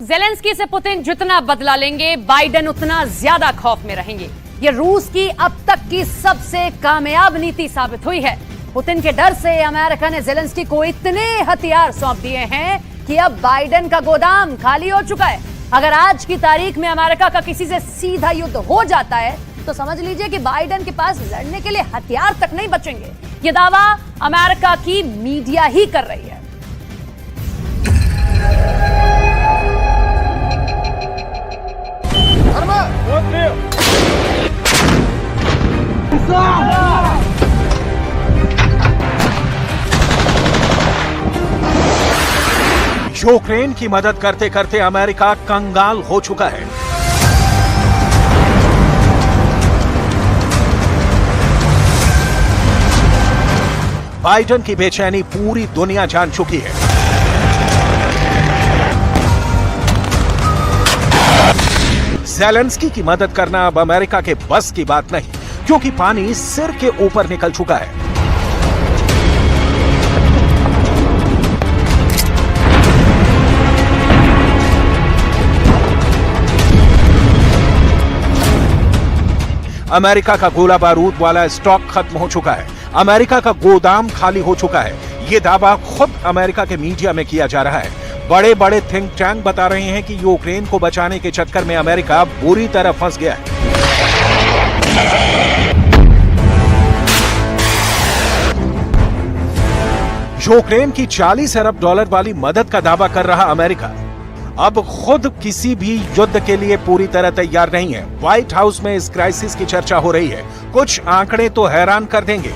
Zelensky से Putin जितना बदला लेंगे, बाइडेन उतना ज्यादा खौफ में रहेंगे। ये रूस की अब तक की सबसे कामयाब नीति साबित हुई है। पुतिन के डर से अमेरिका ने ज़ेलेंस्की को इतने हथियार सौंप दिए हैं कि अब बाइडेन का गोदाम खाली हो चुका है। अगर आज की तारीख में अमेरिका का किसी से सीधा युद्ध हो जाता है तो समझ लीजिए कि बाइडेन के पास लड़ने के लिए हथियार तक नहीं बचेंगे। ये दावा अमेरिका की मीडिया ही कर रही है। यूक्रेन की मदद करते करते अमेरिका कंगाल हो चुका है। बाइडेन की बेचैनी पूरी दुनिया जान चुकी है। ज़ेलेंस्की की मदद करना अब अमेरिका के बस की बात नहीं, क्योंकि पानी सिर के ऊपर निकल चुका है। अमेरिका का गोला बारूद वाला स्टॉक खत्म हो चुका है। अमेरिका का गोदाम खाली हो चुका है। यह दावा खुद अमेरिका के मीडिया में किया जा रहा है। बड़े बड़े थिंक टैंक बता रहे हैं कि यूक्रेन को बचाने के चक्कर में अमेरिका बुरी तरह फंस गया है। यूक्रेन की 40 अरब डॉलर वाली मदद का दावा कर रहा अमेरिका अब खुद किसी भी युद्ध के लिए पूरी तरह तैयार नहीं है। व्हाइट हाउस में इस क्राइसिस की चर्चा हो रही है। कुछ आंकड़े तो हैरान कर देंगे।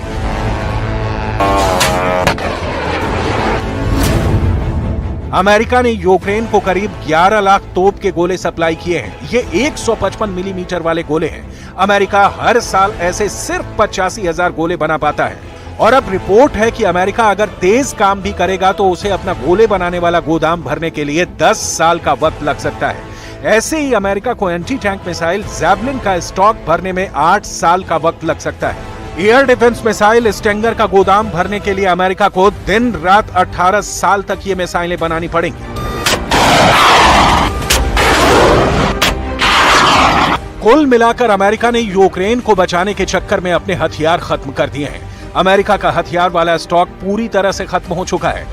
अमेरिका ने यूक्रेन को करीब 11 लाख तोप के गोले सप्लाई किए हैं। ये 155 मिलीमीटर वाले गोले हैं। अमेरिका हर साल ऐसे सिर्फ 85,000 गोले बना पाता है। और अब रिपोर्ट है कि अमेरिका अगर तेज काम भी करेगा तो उसे अपना गोले बनाने वाला गोदाम भरने के लिए 10 साल का वक्त लग सकता है। ऐसे ही अमेरिका को एंटी टैंक मिसाइल जैवलिन का स्टॉक भरने में 8 साल का वक्त लग सकता है। एयर डिफेंस मिसाइल स्टिंगर का गोदाम भरने के लिए अमेरिका को दिन रात 18 साल तक ये मिसाइलें बनानी पड़ेंगी। कुल मिलाकर अमेरिका ने यूक्रेन को बचाने के चक्कर में अपने हथियार खत्म कर दिए हैं। अमेरिका का हथियार वाला स्टॉक पूरी तरह से खत्म हो चुका है।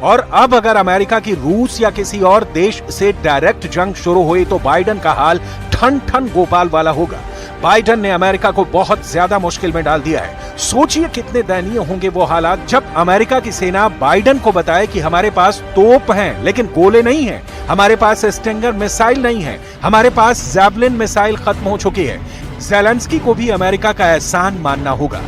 और अब अगर अमेरिका की रूस या किसी और देश से डायरेक्ट जंग शुरू हुई तो बाइडेन का हाल ठन ठन गोपाल वाला होगा। बाइडेन ने अमेरिका को बहुत ज्यादा मुश्किल में डाल दिया है। सोचिए कितने दयनीय होंगे वो हालात जब अमेरिका की सेना बाइडेन को बताए कि हमारे पास तोप हैं लेकिन गोले नहीं हैं, हमारे पास स्टिंगर मिसाइल नहीं है, हमारे पास जैवलिन मिसाइल खत्म हो चुकी है। ज़ेलेंस्की को भी अमेरिका का एहसान मानना होगा।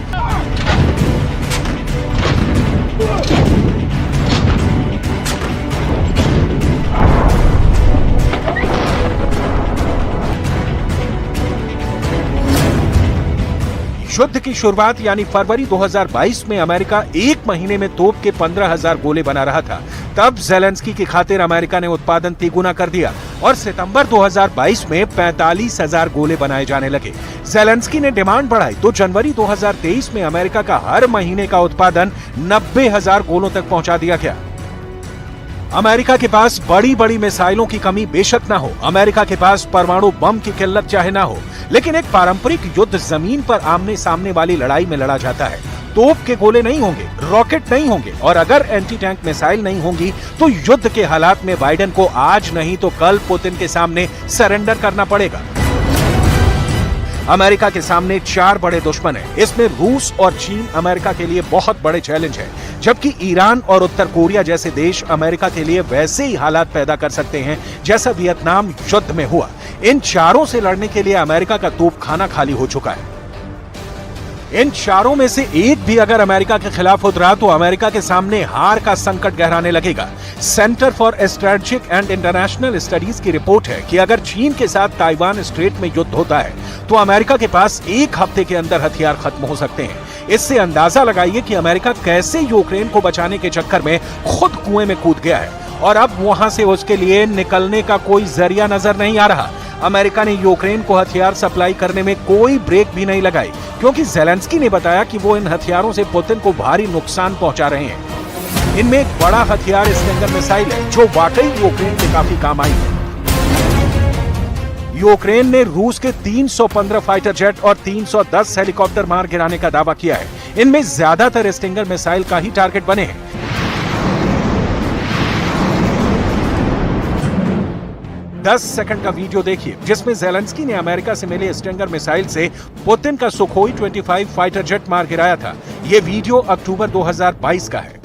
युद्ध की शुरुआत यानी फरवरी 2022 में अमेरिका एक महीने में तोप के 15,000 गोले बना रहा था। तब ज़ेलेंस्की की खातिर अमेरिका ने उत्पादन तिगुना कर दिया और सितंबर 2022 में 45,000 गोले बनाए जाने लगे। ज़ेलेंस्की ने डिमांड बढ़ाई तो जनवरी 2023 में अमेरिका का हर महीने का उत्पादन 90,000 गोलों तक पहुंचा दिया गया। अमेरिका के पास बड़ी बड़ी मिसाइलों की कमी बेशक ना हो, अमेरिका के पास परमाणु बम की किल्लत चाहे ना हो, लेकिन एक पारंपरिक युद्ध जमीन पर आमने सामने वाली लड़ाई में लड़ा जाता है। तोप के गोले नहीं होंगे, रॉकेट नहीं होंगे और अगर एंटी टैंक मिसाइल नहीं होंगी तो युद्ध के हालात में बाइडेन को आज नहीं तो कल पुतिन के सामने सरेंडर करना पड़ेगा। अमेरिका के सामने 4 बड़े दुश्मन हैं। इसमें रूस और चीन अमेरिका के लिए बहुत बड़े चैलेंज हैं, जबकि ईरान और उत्तर कोरिया जैसे देश अमेरिका के लिए वैसे ही हालात पैदा कर सकते हैं जैसा वियतनाम युद्ध में हुआ। इन चारों से लड़ने के लिए अमेरिका का तोपखाना खाली हो चुका है। इन चारों में से एक भी अगर अमेरिका के खिलाफ उतरा तो अमेरिका के सामने हार का संकट गहराने लगेगा। Centre for strategic and international studies की रिपोर्ट है कि अगर चीन के साथ ताइवान स्ट्रेट में युद्ध होता है तो अमेरिका के पास 1 हफ्ते के अंदर हथियार खत्म हो सकते हैं। इससे अंदाजा लगाइए कि अमेरिका कैसे यूक्रेन को बचाने के चक्कर में खुद कुएं में कूद गया है और अब वहां से उसके लिए निकलने का कोई जरिया नजर नहीं आ रहा। अमेरिका ने यूक्रेन को हथियार सप्लाई करने में कोई ब्रेक भी नहीं लगाई, क्योंकि ज़ेलेंस्की ने बताया कि वो इन हथियारों से पुतिन को भारी नुकसान पहुंचा रहे हैं। इनमें एक बड़ा हथियार स्टिंगर मिसाइल है जो वाकई यूक्रेन के काफी काम आई है। यूक्रेन ने रूस के 315 फाइटर जेट और 310 हेलीकॉप्टर मार गिराने का दावा किया है। इनमें ज्यादातर स्टिंगर मिसाइल का ही टारगेट बने हैं। दस सेकंड का वीडियो देखिए जिसमें जेलेंस्की ने अमेरिका से मिले स्टिंगर मिसाइल से पुतिन का सुखोई 25 फाइटर जेट मार गिराया था। यह वीडियो अक्टूबर 2022 का है।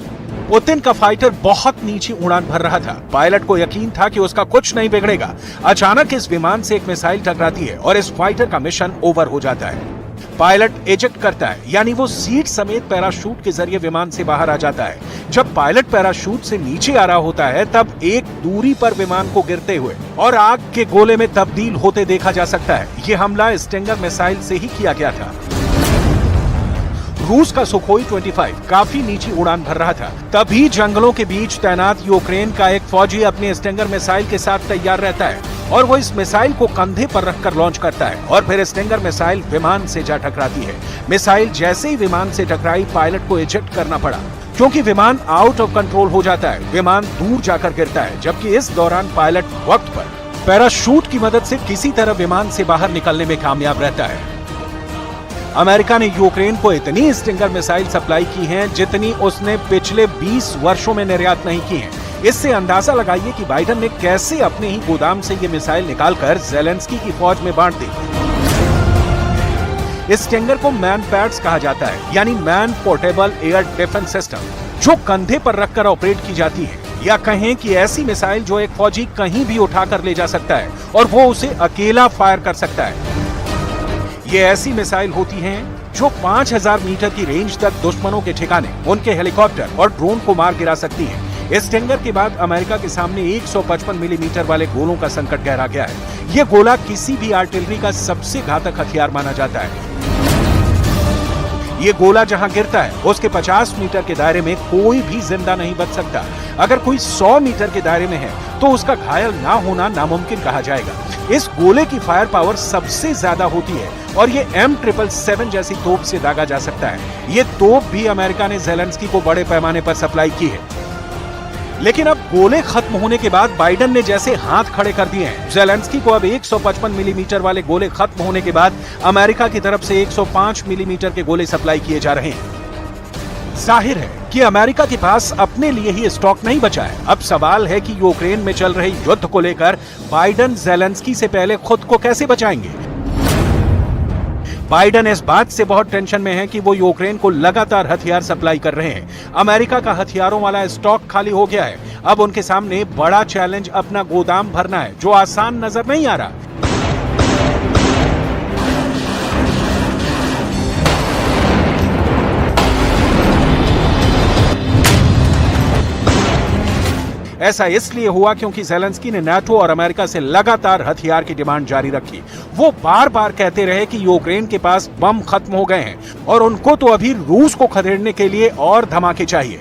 पुतिन का फाइटर बहुत नीची उड़ान भर रहा था। पायलट को यकीन था कि उसका कुछ नहीं बिगड़ेगा। अचानक इस विमान से एक मिसाइल टकराती है और इस फाइटर का मिशन ओवर हो जाता है। पायलट इजेक्ट करता है, यानी वो सीट समेत पैराशूट के जरिए विमान से बाहर आ जाता है। जब पायलट पैराशूट से नीचे आ रहा होता है तब एक दूरी पर विमान को गिरते हुए और आग के गोले में तब्दील होते देखा जा सकता है। ये हमला स्टिंगर मिसाइल से ही किया गया था। रूस का सुखोई 25 काफी नीची उड़ान भर रहा था। तभी जंगलों के बीच तैनात यूक्रेन का एक फौजी अपने स्टिंगर मिसाइल के साथ तैयार रहता है और वो इस मिसाइल को कंधे पर रखकर लॉन्च करता है और फिर स्टिंगर मिसाइल विमान से जा टकराती है। मिसाइल जैसे ही विमान से टकराई, पायलट को इजेक्ट करना पड़ा क्योंकि विमान आउट ऑफ कंट्रोल हो जाता है। विमान दूर जाकर गिरता है, जबकि इस दौरान पायलट वक्त पर पैराशूट की मदद से किसी तरह विमान से बाहर निकलने में कामयाब रहता है। अमेरिका ने यूक्रेन को इतनी स्टिंगर मिसाइल सप्लाई की हैं जितनी उसने पिछले 20 वर्षों में निर्यात नहीं की हैं। इससे अंदाजा लगाइए कि बाइडेन ने कैसे अपने ही गोदाम से ये मिसाइल निकालकर जेलेंस्की की फौज में बांट दी। इस स्टिंगर को मैन पैड्स कहा जाता है, यानी man portable air defence system, जो कंधे पर रखकर ऑपरेट की जाती है, या कहें कि ऐसी मिसाइल जो एक फौजी कहीं भी उठाकर ले जा सकता है और वो उसे अकेला फायर कर सकता है। ये ऐसी मिसाइल होती हैं जो 5000 मीटर की रेंज तक दुश्मनों के ठिकाने, उनके हेलीकॉप्टर और ड्रोन को मार गिरा सकती हैं। इस स्टिंगर के बाद अमेरिका के सामने 155 मिलीमीटर वाले गोलों का संकट गहरा गया है। यह गोला किसी भी आर्टिलरी का सबसे घातक हथियार माना जाता है। ये गोला जहां गिरता है उसके 50 मीटर के दायरे में कोई भी जिंदा नहीं बच सकता। अगर कोई 100 मीटर के दायरे में है तो उसका घायल ना होना नामुमकिन कहा जाएगा। इस गोले की फायर पावर सबसे ज्यादा होती है और ये M777 जैसी तोप से दागा जा सकता है। ये तोप भी अमेरिका ने जेलेंस्की को बड़े पैमाने पर सप्लाई की है। लेकिन अब गोले खत्म होने के बाद बाइडेन ने जैसे हाथ खड़े कर दिए हैं। जेलेंस्की को अब 155 मिलीमीटर वाले गोले खत्म होने के बाद अमेरिका की तरफ से 105 मिलीमीटर के गोले सप्लाई किए जा रहे हैं। जाहिर है कि अमेरिका के पास अपने लिए ही स्टॉक नहीं बचा है। अब सवाल है कि यूक्रेन में चल रहे युद्ध को लेकर बाइडेन जेलेंस्की से पहले खुद को कैसे बचाएंगे। बाइडेन इस बात से बहुत टेंशन में है कि वो यूक्रेन को लगातार हथियार सप्लाई कर रहे हैं। अमेरिका का हथियारों वाला स्टॉक खाली हो गया है। अब उनके सामने बड़ा चैलेंज अपना गोदाम भरना है, जो आसान नजर नहीं आ रहा। ऐसा इसलिए हुआ क्योंकि जेलेंस्की ने नाटो और अमेरिका से लगातार हथियार की डिमांड जारी रखी। वो बार बार कहते रहे कि यूक्रेन के पास बम खत्म हो गए हैं और उनको तो अभी रूस को खदेड़ने के लिए और धमाके चाहिए।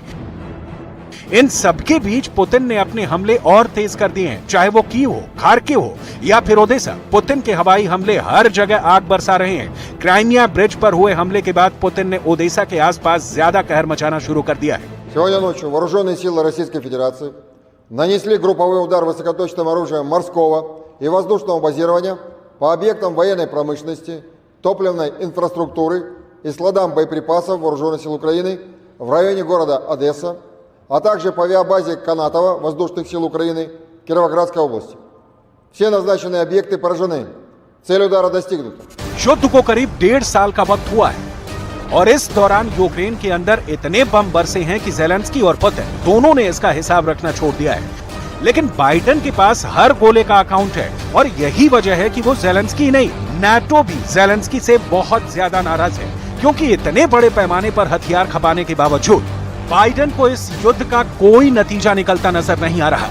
इन सबके बीच पुतिन ने अपने हमले और तेज कर दिए हैं, चाहे वो कीव हो, खार्किव हो या फिर ओडेसा। पुतिन के हवाई हमले हर जगह आग बरसा रहे हैं। क्राइमिया ब्रिज पर हुए हमले के बाद पुतिन ने ओडेसा के आसपास ज्यादा कहर मचाना शुरू कर दिया है। Сегодня ночью вооруженные силы Российской Федерации нанесли групповой удар высокоточным оружием морского и воздушного базирования по объектам военной промышленности, топливной инфраструктуры и складам боеприпасов Вооруженных сил Украины в районе города Одесса, а также по авиабазе Канатова Воздушных сил Украины Кировоградской области. Все назначенные объекты поражены. Цель удара достигнута. युद्ध को करीब 1.5 साल का वक्त हुआ है और इस दौरान यूक्रेन के अंदर इतने बम बरसे हैं कि जेलेंस्की और पुतिन दोनों ने इसका हिसाब रखना छोड़ दिया है। लेकिन बाइडेन के पास हर गोले का अकाउंट है और यही वजह है कि वो जेलेंस्की नहीं, नाटो भी जेलेंस्की से बहुत ज्यादा नाराज है, क्योंकि इतने बड़े पैमाने पर हथियार खपाने के बावजूद बाइडेन को इस युद्ध का कोई नतीजा निकलता नजर नहीं आ रहा।